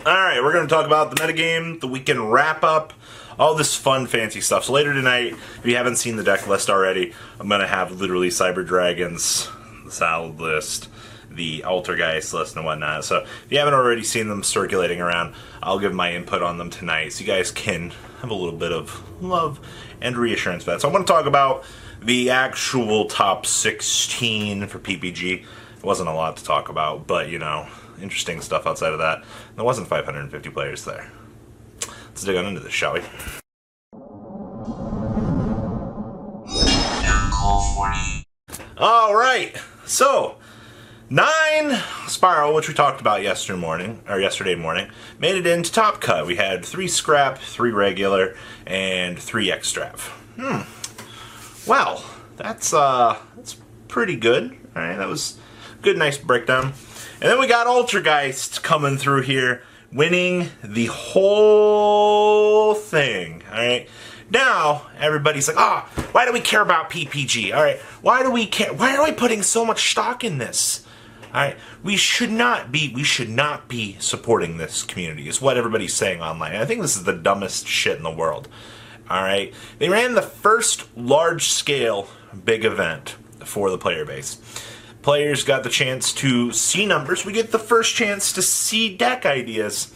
Alright, we're going to talk about the metagame, the weekend wrap-up, all this fun, fancy stuff. So later tonight, if you haven't seen the deck list already, I'm going to have literally Cyber Dragons, the Salad list, the Altergeist list, and whatnot. So if you haven't already seen them circulating around, I'll give my input on them tonight so you guys can have a little bit of love and reassurance for that. So I want to talk about the actual top 16 for PPG. It wasn't a lot to talk about, but, you know, interesting stuff outside of that. There wasn't 550 players there. Let's dig on into this, shall we? Alright, so 9 SPYRAL, which we talked about yesterday morning, made it into Top Cut. We had 3 scrap, 3 regular, and 3 extra. Well, that's pretty good. Alright, that was a good, nice breakdown. And then we got Altergeist coming through here, winning the whole thing. Alright. Now, everybody's like, why do we care about PPG? Alright, why do we care? Why are we putting so much stock in this? Alright, we should not be supporting this community, is what everybody's saying online. I think this is the dumbest shit in the world. Alright, they ran the first large-scale big event for the player base. Players got the chance to see numbers. We get the first chance to see deck ideas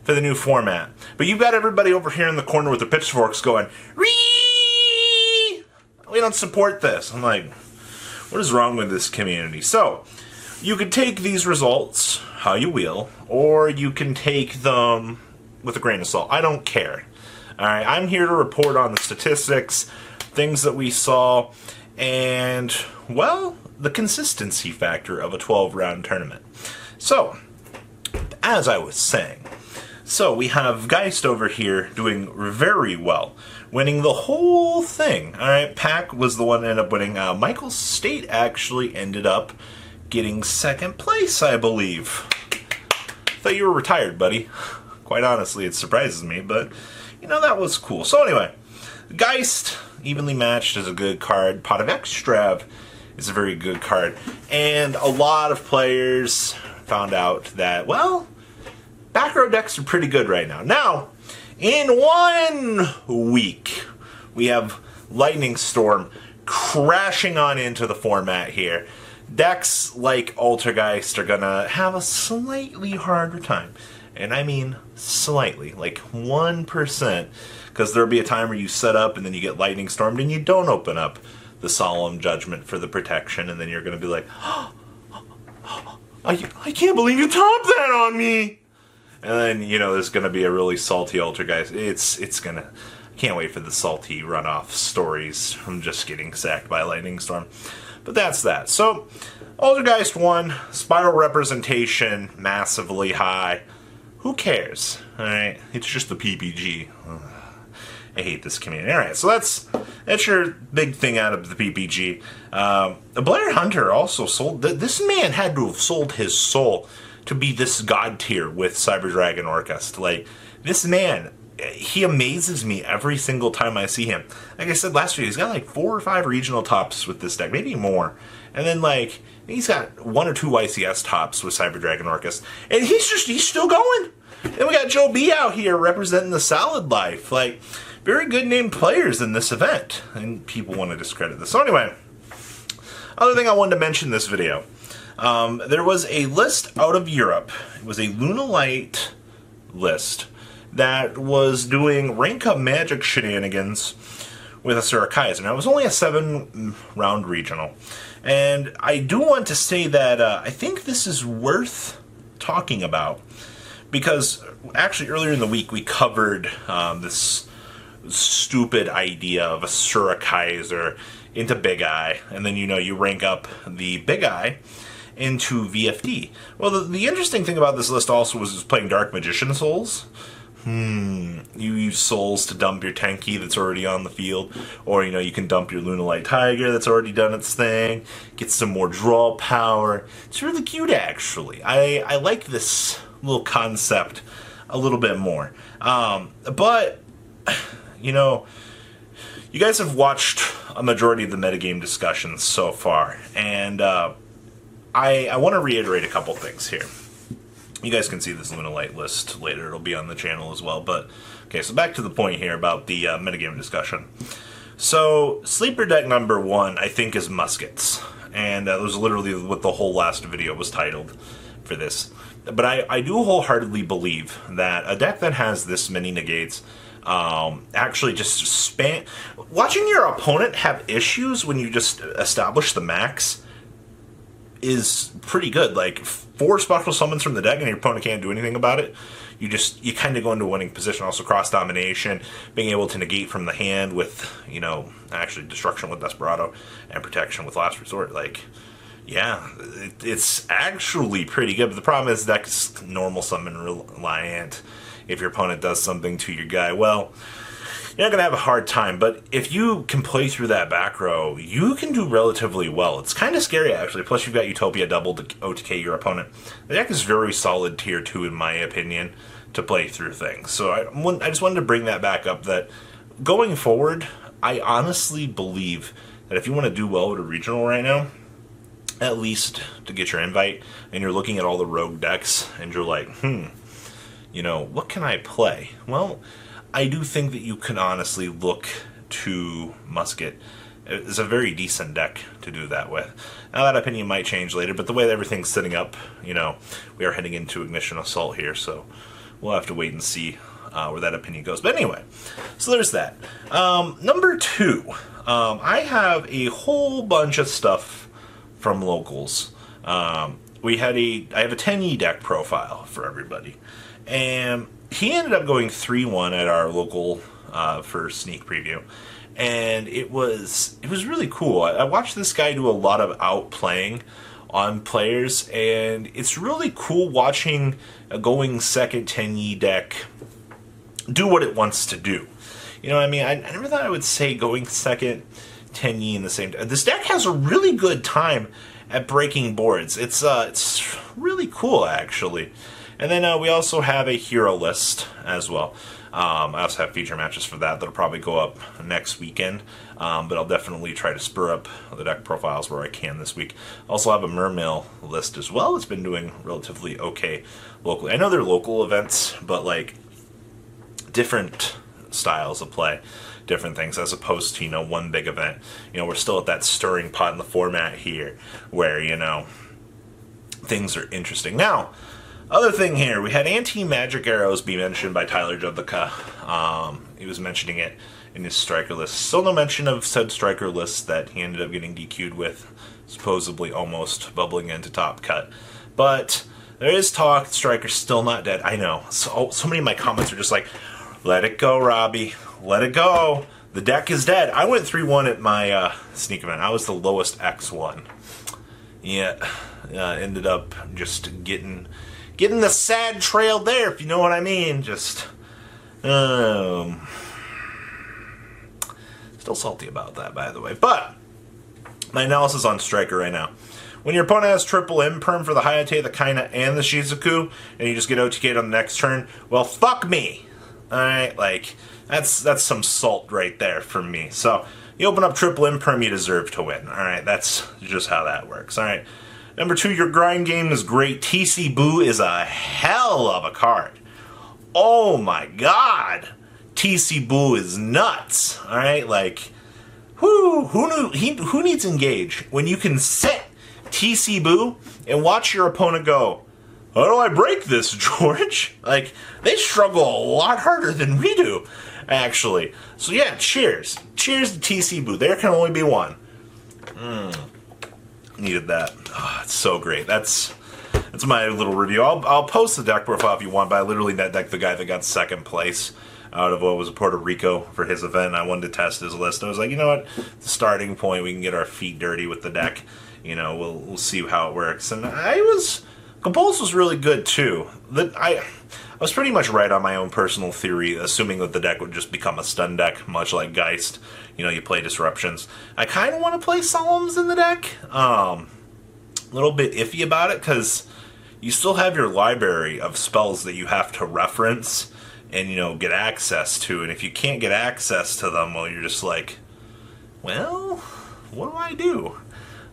for the new format. But you've got everybody over here in the corner with their pitchforks going, "Ree! We don't support this." I'm like, what is wrong with this community? So, you could take these results how you will, or you can take them with a grain of salt. I don't care. Alright, I'm here to report on the statistics, things that we saw, and, well, the consistency factor of a 12-round tournament. So, as I was saying, so we have Geist over here doing very well, winning the whole thing. Alright, Pack was the one that ended up winning. Michael State actually ended up getting second place, I believe. Thought you were retired, buddy. Quite honestly, it surprises me, but, you know, that was cool. So anyway, Geist, evenly matched, is a good card. Pot of Extrav is a very good card. And a lot of players found out that, well, back row decks are pretty good right now. Now, in 1 week, we have Lightning Storm crashing on into the format here. Decks like Altergeist are gonna have a slightly harder time. And I mean slightly, like 1%. Because there'll be a time where you set up and then you get Lightning Stormed and you don't open up the Solemn Judgment for the protection, and then you're going to be like, I can't believe you topped that on me! And then, you know, there's going to be a really salty Altergeist. It's going to... I can't wait for the salty runoff stories from just getting sacked by Lightning Storm. But that's that. So, Altergeist won. SPYRAL representation massively high. Who cares? Alright, it's just the PPG. I hate this community. Alright, so that's your big thing out of the PPG. Blair Hunter also sold... This man had to have sold his soul to be this god tier with Cyber Dragon Orchest. Like, this man, he amazes me every single time I see him. Like I said last week, he's got like 4 or 5 regional tops with this deck, maybe more. And then, like, he's got 1 or 2 YCS tops with Cyber Dragon Orchest. And he's still going. Then we got Joe B out here representing the Salad Life. Like, very good named players in this event. And people want to discredit this. So anyway, other thing I wanted to mention in this video. There was a list out of Europe. It was a Lunalight list that was doing rank up Magic shenanigans with Asura Kaiser. Now, it was only a 7-round regional. And I do want to say that I think this is worth talking about. Because, actually, earlier in the week, we covered this stupid idea of Asura Kaiser into Big Eye. And then, you know, you rank up the Big Eye into VFD. Well, the interesting thing about this list also was playing Dark Magician Souls. You use Souls to dump your Tenki that's already on the field, or, you know, you can dump your Lunalight Tiger that's already done its thing, get some more draw power. It's really cute, actually. I like this little concept a little bit more. But, you know, you guys have watched a majority of the metagame discussions so far, and I want to reiterate a couple things here. You guys can see this Lunalight list later. It'll be on the channel as well. But, okay, so back to the point here about the metagame discussion. So, sleeper deck number 1, I think, is Muskets. And that was literally what the whole last video was titled for this. But I do wholeheartedly believe that a deck that has this many negates actually just spam... Watching your opponent have issues when you just establish the max is pretty good. Like, 4 special summons from the deck and your opponent can't do anything about it. You kind of go into a winning position. Also, cross-domination, being able to negate from the hand with, you know, actually destruction with Desperado and protection with Last Resort. Like, yeah, it's actually pretty good. But the problem is the deck's normal summon reliant. If your opponent does something to your guy, well, you're not going to have a hard time, but if you can play through that back row, you can do relatively well. It's kind of scary, actually. Plus, you've got Utopia double to OTK your opponent. The deck is very solid tier 2, in my opinion, to play through things. So I just wanted to bring that back up, that going forward, I honestly believe that if you want to do well with a regional right now, at least to get your invite, and you're looking at all the rogue decks, and you're like, you know, what can I play? Well, I do think that you can honestly look to Musket. It's a very decent deck to do that with. Now, that opinion might change later, but the way that everything's setting up, you know, we are heading into Ignition Assault here, so we'll have to wait and see where that opinion goes. But anyway, so there's that. Number 2, I have a whole bunch of stuff from locals. I have a 10E deck profile for everybody, and he ended up going 3-1 at our local for sneak preview, and it was really cool. I watched this guy do a lot of outplaying on players, and it's really cool watching a going second 10E deck do what it wants to do. You know what I mean? I never thought I would say going second 10E in the same time. This deck has a really good time at breaking boards. It's really cool, actually. And then we also have a hero list as well. I also have feature matches for that. That'll probably go up next weekend. But I'll definitely try to spur up the deck profiles where I can this week. Also have a Mermail list as well. It's been doing relatively okay locally. I know they're local events, but like different styles of play, different things, as opposed to, you know, one big event. You know, we're still at that stirring pot in the format here where, you know, things are interesting. Now, other thing here, we had anti-magic arrows be mentioned by Tyler Jodlica. He was mentioning it in his striker list. Still no mention of said striker list that he ended up getting DQ'd with, supposedly almost bubbling into top cut. But there is talk, striker's still not dead. I know. So many of my comments are just like, let it go, Robbie. Let it go. The deck is dead. I went 3-1 at my sneak event. I was the lowest X1. Yeah, ended up just getting the sad trail there, if you know what I mean. Just, still salty about that, by the way. But my analysis on Striker right now. When your opponent has triple imperm for the Hayate, the Kaina, and the Shizuku, and you just get OTK'd on the next turn, well, fuck me. Alright, like, that's some salt right there for me. So, you open up triple imperm, you deserve to win. Alright, that's just how that works. Alright. Number 2, your grind game is great. TC Boo is a hell of a card. Oh my god. TC Boo is nuts. Alright, like, who needs Engage when you can set TC Boo and watch your opponent go, how do I break this, George? Like, they struggle a lot harder than we do, actually. So yeah, cheers. Cheers to TC Boo. There can only be one. Needed that. Oh, it's so great. That's my little review. I'll post the deck profile if you want, but I literally net decked the guy that got second place out of what was Puerto Rico for his event. I wanted to test his list. I was like, you know what? The starting point, we can get our feet dirty with the deck. You know, we'll see how it works. And Compulse was really good too. I was pretty much right on my own personal theory, assuming that the deck would just become a stun deck, much like Geist. You know, you play Disruptions. I kind of want to play Solemns in the deck. A little bit iffy about it, because you still have your library of spells that you have to reference and, you know, get access to. And if you can't get access to them, well, you're just like, well, what do I do?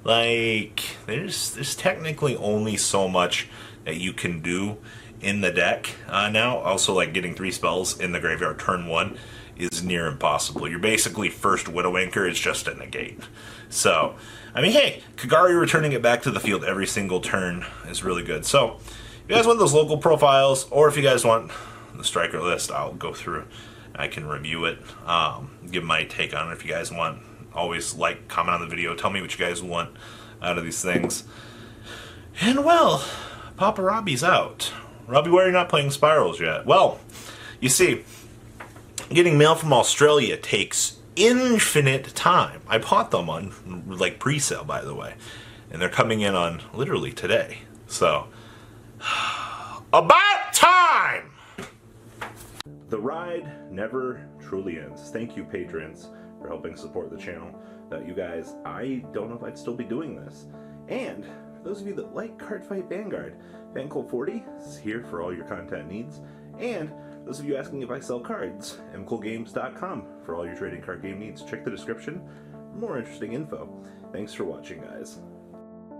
Like, there's technically only so much that you can do in the deck now. Also, like getting 3 spells in the graveyard turn 1 is near impossible. Your basically first Widow Anchor is just a negate. So, I mean, hey, Kagari returning it back to the field every single turn is really good. So, if you guys want those local profiles, or if you guys want the striker list, I'll go through. I can review it, give my take on it if you guys want. Always like, comment on the video, tell me what you guys want out of these things. And well, Papa Robbie's out. Robbie, why are you not playing Spirals yet? Well, you see, getting mail from Australia takes infinite time. I bought them on like pre-sale, by the way, and they're coming in on literally today. So, about time! The ride never truly ends. Thank you, patrons, for helping support the channel. Without you guys, I don't know if I'd still be doing this. And for those of you that like Cardfight Vanguard, FanColt40 is here for all your content needs. And those of you asking if I sell cards, mcoolgames.com for all your trading card game needs. Check the description for more interesting info. Thanks for watching, guys.